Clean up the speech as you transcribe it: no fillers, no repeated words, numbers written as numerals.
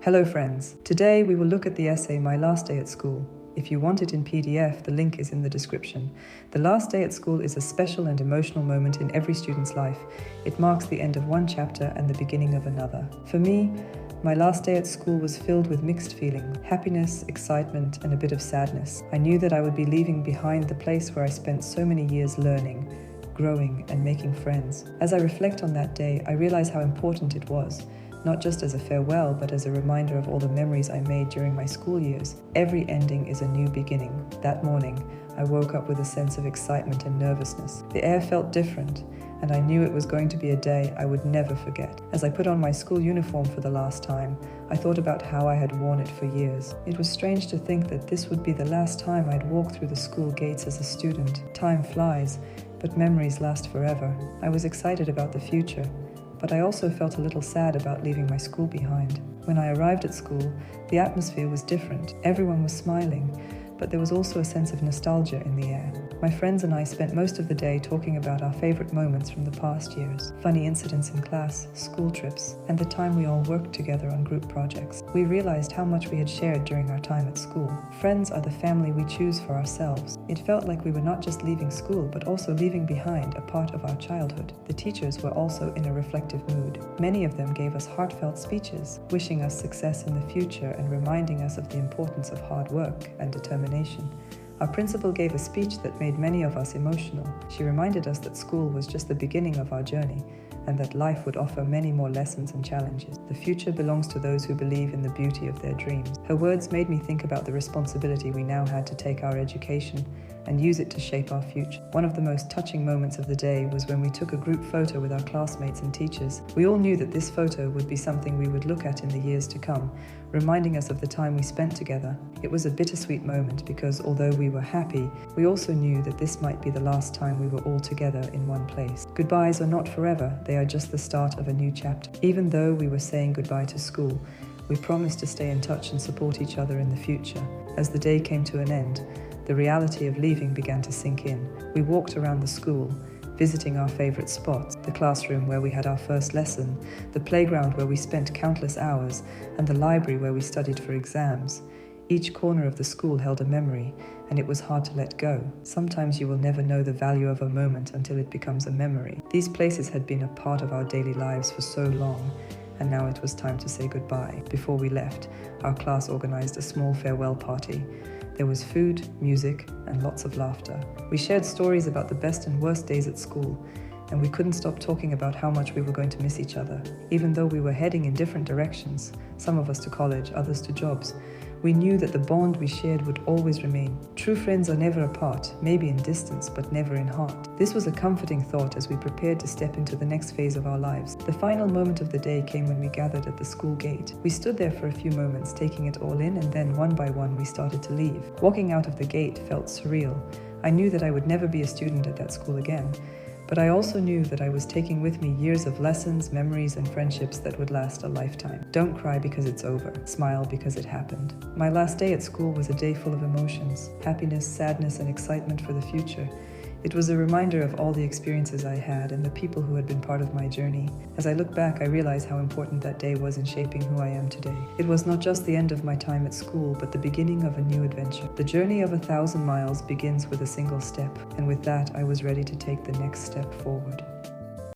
Hello friends, today we will look at the essay My Last Day at School. If you want it in PDF, the link is in the description. The last day at school is a special and emotional moment in every student's life. It marks the end of one chapter and the beginning of another. For me, my last day at school was filled with mixed feelings: happiness, excitement, and a bit of sadness. I knew that I would be leaving behind the place where I spent so many years learning, growing, and making friends. As I reflect on that day, I realize how important it was. Not just as a farewell, but as a reminder of all the memories I made during my school years. Every ending is a new beginning. That morning, I woke up with a sense of excitement and nervousness. The air felt different, and I knew it was going to be a day I would never forget. As I put on my school uniform for the last time, I thought about how I had worn it for years. It was strange to think that this would be the last time I'd walk through the school gates as a student. Time flies, but memories last forever. I was excited about the future, but I also felt a little sad about leaving my school behind. When I arrived at school, the atmosphere was different. Everyone was smiling, but there was also a sense of nostalgia in the air. My friends and I spent most of the day talking about our favorite moments from the past years, funny incidents in class, school trips, and the time we all worked together on group projects. We realized how much we had shared during our time at school. Friends are the family we choose for ourselves. It felt like we were not just leaving school, but also leaving behind a part of our childhood. The teachers were also in a reflective mood. Many of them gave us heartfelt speeches, wishing us success in the future and reminding us of the importance of hard work and determination. Our principal gave a speech that made many of us emotional. She reminded us that school was just the beginning of our journey, and that life would offer many more lessons and challenges. The future belongs to those who believe in the beauty of their dreams. Her words made me think about the responsibility we now had to take our education and use it to shape our future. One of the most touching moments of the day was when we took a group photo with our classmates and teachers. We all knew that this photo would be something we would look at in the years to come, reminding us of the time we spent together. It was a bittersweet moment because although we were happy, we also knew that this might be the last time we were all together in one place. Goodbyes are not forever, they are just the start of a new chapter. Even though we were saying goodbye to school, we promised to stay in touch and support each other in the future. As the day came to an end, the reality of leaving began to sink in. We walked around the school, visiting our favorite spots: the classroom where we had our first lesson, the playground where we spent countless hours, and the library where we studied for exams. Each corner of the school held a memory, and it was hard to let go. Sometimes you will never know the value of a moment until it becomes a memory. These places had been a part of our daily lives for so long, and now it was time to say goodbye. Before we left, our class organized a small farewell party. There was food, music, and lots of laughter. We shared stories about the best and worst days at school, and we couldn't stop talking about how much we were going to miss each other. Even though we were heading in different directions, some of us to college, others to jobs, we knew that the bond we shared would always remain. True friends are never apart, maybe in distance, but never in heart. This was a comforting thought as we prepared to step into the next phase of our lives. The final moment of the day came when we gathered at the school gate. We stood there for a few moments, taking it all in, and then one by one we started to leave. Walking out of the gate felt surreal. I knew that I would never be a student at that school again, but I also knew that I was taking with me years of lessons, memories, and friendships that would last a lifetime. Don't cry because it's over. Smile because it happened. My last day at school was a day full of emotions: happiness, sadness, and excitement for the future. It was a reminder of all the experiences I had and the people who had been part of my journey. As I look back, I realize how important that day was in shaping who I am today. It was not just the end of my time at school, but the beginning of a new adventure. The journey of 1,000 miles begins with a single step, and with that, I was ready to take the next step forward.